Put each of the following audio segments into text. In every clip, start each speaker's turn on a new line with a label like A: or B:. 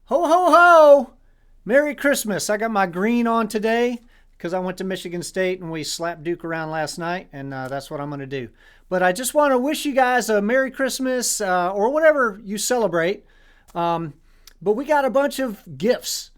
A: Ho, ho, ho! Merry Christmas. I got my green on today because I went to Michigan State and we slapped Duke around last night, and that's what I'm going to do. But I just want to wish you guys a Merry Christmas or whatever you celebrate. But we got a bunch of gifts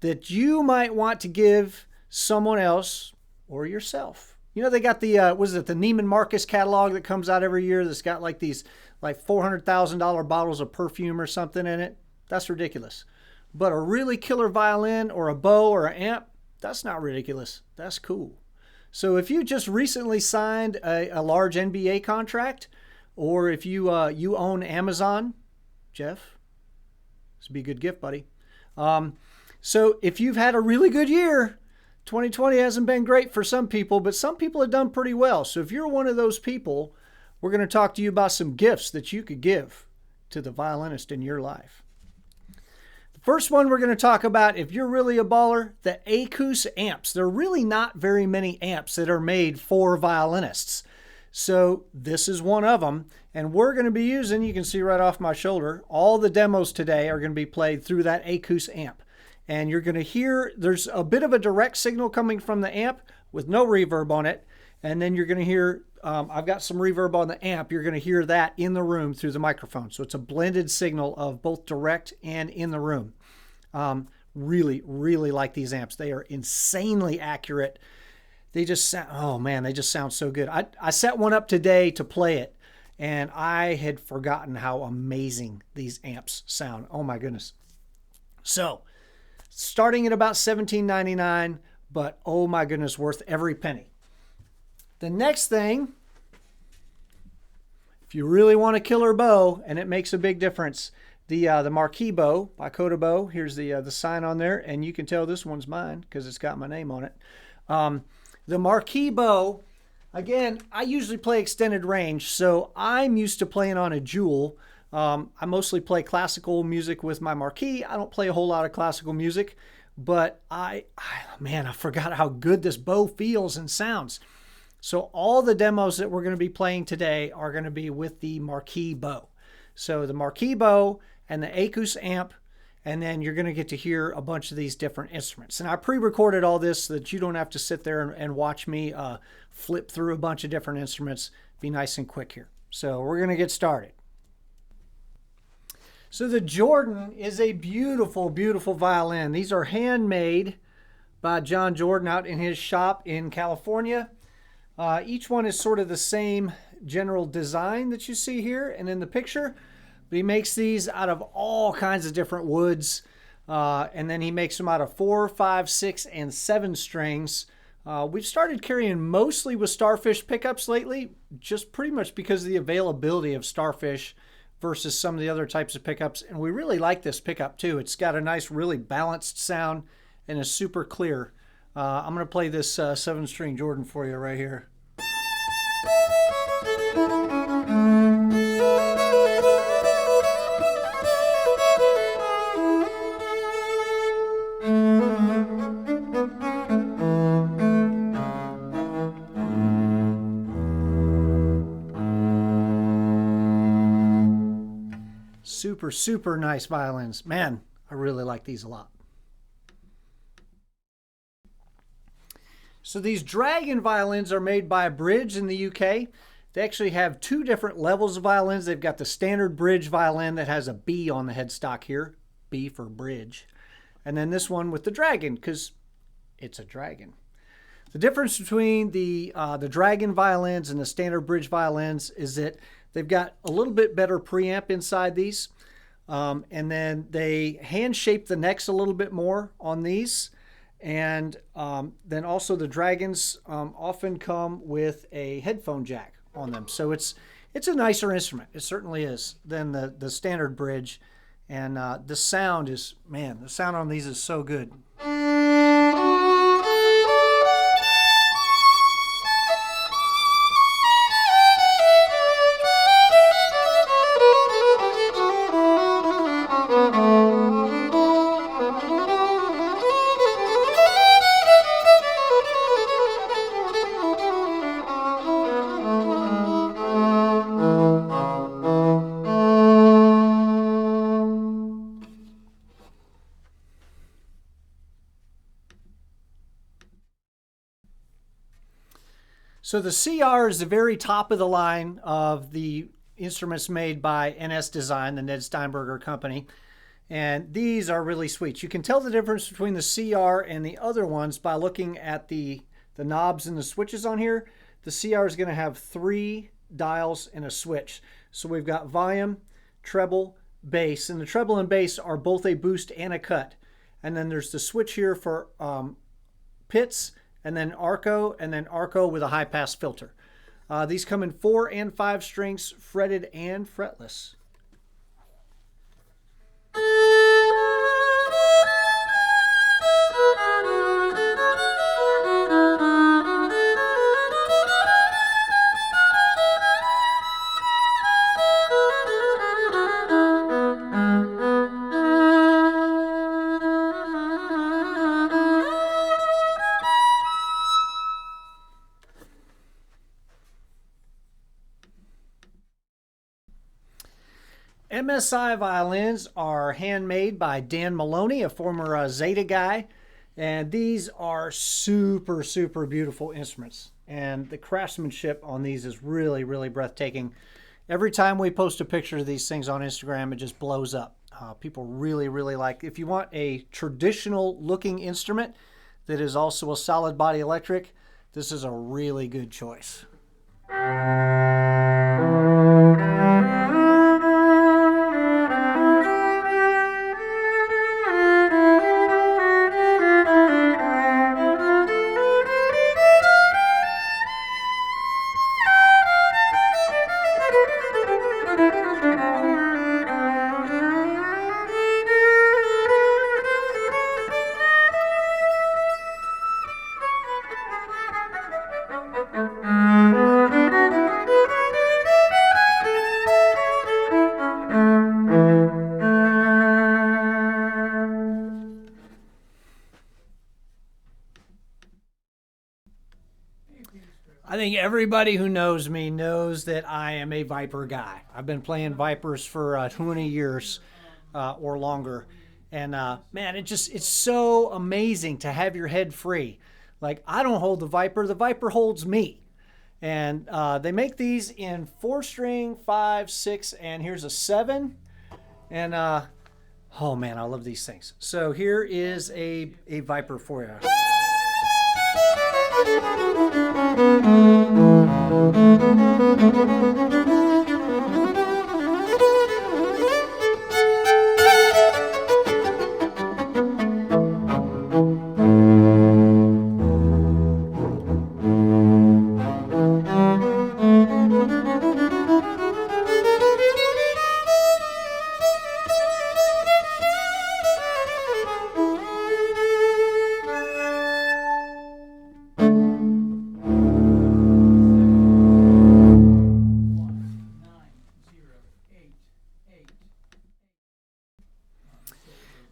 A: that you might want to give someone else or yourself. You know, they got the, the Neiman Marcus catalog that comes out every year that's got like these like $400,000 bottles of perfume or something in it. That's ridiculous. But a really killer violin or a bow or an amp, that's not ridiculous. That's cool. So if you just recently signed a large NBA contract, or if you you own Amazon, Jeff, this would be a good gift, buddy. So if you've had a really good year, 2020 hasn't been great for some people, but some people have done pretty well. So if you're one of those people, we're going to talk to you about some gifts that you could give to the violinist in your life. First one we're going to talk about, if you're really a baller, the Acus amps. There are really not very many amps that are made for violinists. So this is one of them. And we're going to be using, you can see right off my shoulder, all the demos today are going to be played through that Acus amp. And you're going to hear, there's a bit of a direct signal coming from the amp with no reverb on it. And then you're going to hear, I've got some reverb on the amp. You're going to hear that in the room through the microphone. So it's a blended signal of both direct and in the room. Really, really like these amps. They are insanely accurate. They just sound, oh man, they just sound so good. I set one up today to play it, and I had forgotten how amazing these amps sound. Oh my goodness. So, starting at about $17.99, but oh my goodness, worth every penny. The next thing, if you really want a killer bow, and it makes a big difference, the Marquise Bow by CodaBow. Here's the sign on there, and you can tell this one's mine because it's got my name on it. The Marquise Bow, again, I usually play extended range, so I'm used to playing on a jewel. I mostly play classical music with my Marquise. I don't play a whole lot of classical music, but man, I forgot how good this bow feels and sounds. So all the demos that we're going to be playing today are going to be with the Marquise Bow. So the Marquise Bow and the Acus amp, and then you're going to get to hear a bunch of these different instruments. And I pre-recorded all this so that you don't have to sit there and watch me flip through a bunch of different instruments. Be nice and quick here. So we're going to get started. So the Jordan is a beautiful, beautiful violin. These are handmade by John Jordan out in his shop in California. Each one is sort of the same general design that you see here and in the picture, but he makes these out of all kinds of different woods, and then he makes them out of 4, 5, 6, and 7 strings. We've started carrying mostly with Starfish pickups lately, just pretty much because of the availability of Starfish versus some of the other types of pickups, and we really like this pickup too. It's got a nice, really balanced sound and is super clear. I'm going to play this 7-string Jordan for you right here. Super, super nice violins. Man, I really like these a lot. So these Dragon violins are made by a Bridge in the UK. They actually have 2 different levels of violins. They've got the standard Bridge violin that has a B on the headstock here. B for Bridge. And then this one with the Dragon, because it's a Dragon. The difference between the Dragon violins and the standard Bridge violins is that they've got a little bit better preamp inside these. And then they hand shape the necks a little bit more on these. And then also the Dragons often come with a headphone jack on them. So it's a nicer instrument. It certainly is than the standard Bridge. And the sound is, man, the sound on these is so good. So the CR is the very top of the line of the instruments made by NS Design, the Ned Steinberger company. And these are really sweet. You can tell the difference between the CR and the other ones by looking at the knobs and the switches on here. The CR is going to have 3 dials and a switch. So we've got volume, treble, bass. And the treble and bass are both a boost and a cut. And then there's the switch here for pits, and then arco with a high pass filter. These come in 4 and 5 strings, fretted and fretless. MSI violins are handmade by Dan Maloney, a former Zeta guy, and these are super, super beautiful instruments. And the craftsmanship on these is really, really breathtaking. Every time we post a picture of these things on Instagram, it just blows up. People really, really like. If you want a traditional looking instrument that is also a solid body electric, this is a really good choice. I think everybody who knows me knows that I am a Viper guy. I've been playing Vipers for 20 years or longer. And man, it's so amazing to have your head free. Like, I don't hold the Viper holds me. And they make these in 4-string, 5, 6, and here's a 7. And oh man, I love these things. So here is a Viper for you.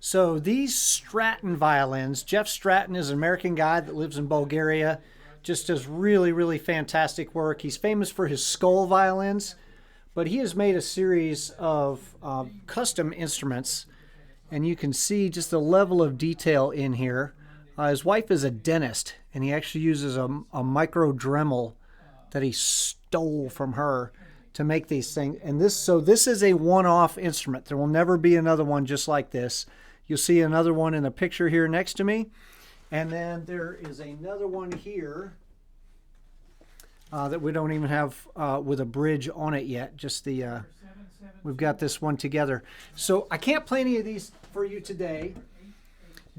A: So these Stratton violins, Jeff Stratton is an American guy that lives in Bulgaria, just does really, really fantastic work. He's famous for his skull violins, but he has made a series of custom instruments, and you can see just the level of detail in here. His wife is a dentist, and he actually uses a micro Dremel that he stole from her to make these things. And this is a one-off instrument. There will never be another one just like this. You'll see another one in the picture here next to me. And then there is another one here that we don't even have with a bridge on it yet. Just the, we've got this one together. So I can't play any of these for you today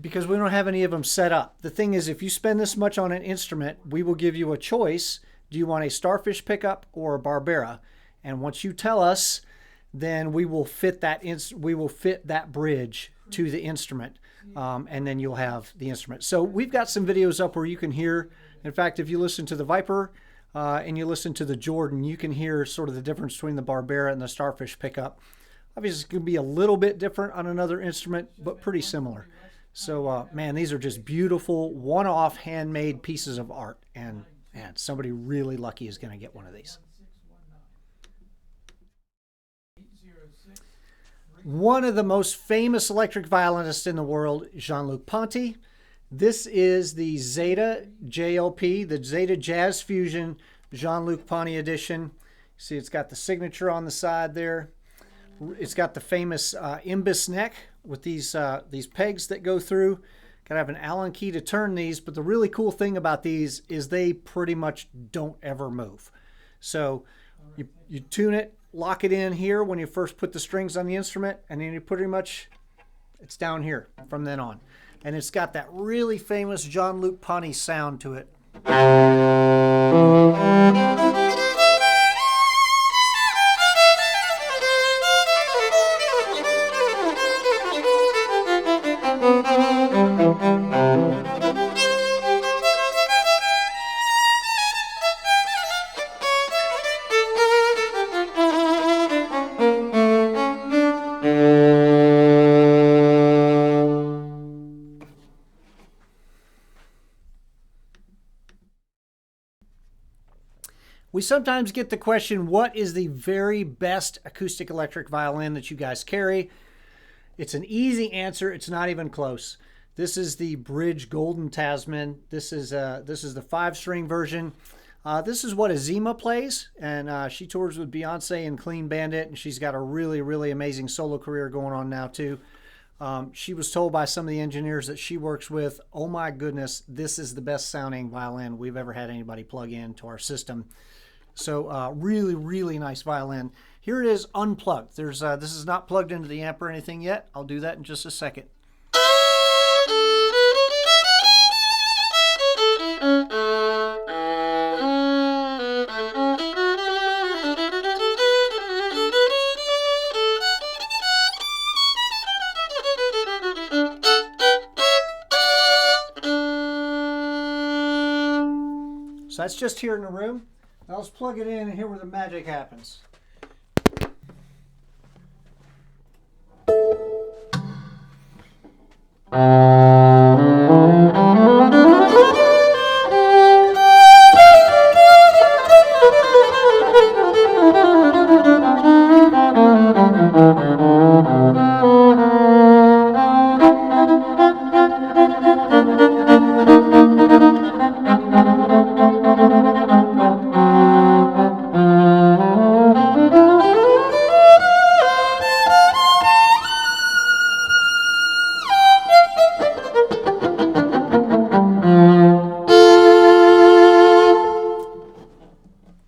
A: because we don't have any of them set up. The thing is, if you spend this much on an instrument, we will give you a choice. Do you want a Starfish pickup or a Barbera? And once you tell us, then we will fit that bridge to the instrument, and then you'll have the instrument. So we've got some videos up where you can hear. In fact, if you listen to the Viper and you listen to the Jordan, you can hear sort of the difference between the Barbera and the Starfish pickup. Obviously, it's going to be a little bit different on another instrument, but pretty similar. So, man, these are just beautiful, one-off, handmade pieces of art, and man, somebody really lucky is going to get one of these. One of the most famous electric violinists in the world, Jean-Luc Ponty. This is the Zeta JLP, the Zeta Jazz Fusion Jean-Luc Ponty edition. See, it's got the signature on the side there. It's got the famous imbus neck with these pegs that go through. Got to have an Allen key to turn these, but the really cool thing about these is they pretty much don't ever move. So you tune it, lock it in here when you first put the strings on the instrument, and then you pretty much, it's down here from then on. And it's got that really famous Jean-Luc Ponty sound to it. We sometimes get the question, what is the very best acoustic electric violin that you guys carry? It's an easy answer. It's not even close. This is the Bridge Golden Tasman. This is the 5-string version. This is what Azima plays, and she tours with Beyonce and Clean Bandit, and she's got a really, really amazing solo career going on now too. She was told by some of the engineers that she works with, oh my goodness, this is the best sounding violin we've ever had anybody plug into our system. So really, really nice violin. Here it is unplugged. This is not plugged into the amp or anything yet. I'll do that in just a second. So that's just here in the room. Now let's plug it in and hear where the magic happens.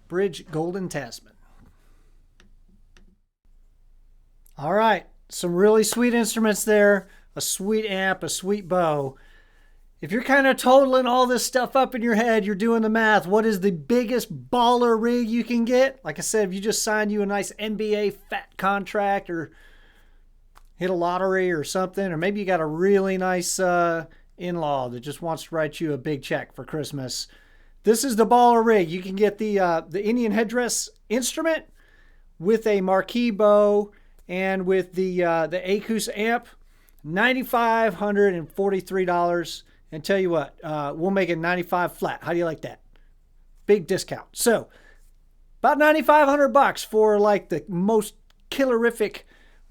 A: Bridge Golden Tasman. All right, some really sweet instruments there, a sweet amp, a sweet bow. If you're kind of totaling all this stuff up in your head, you're doing the math, what is the biggest baller rig you can get? Like I said, if you just signed you a nice NBA fat contract or hit a lottery or something, or maybe you got a really nice in-law that just wants to write you a big check for Christmas, this is the baller rig. You can get the Indian headdress instrument with a Marquise bow and with the Acus amp, $9,543. And tell you what, we'll make it 95 flat. How do you like that? Big discount. So about 9,500 bucks for like the most killerific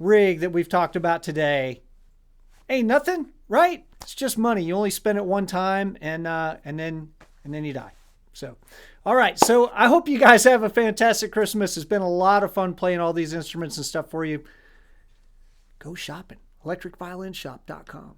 A: rig that we've talked about today. Ain't nothing, right? It's just money. You only spend it one time, and then you die. So, all right. So I hope you guys have a fantastic Christmas. It's been a lot of fun playing all these instruments and stuff for you. Go shopping. ElectricViolinShop.com.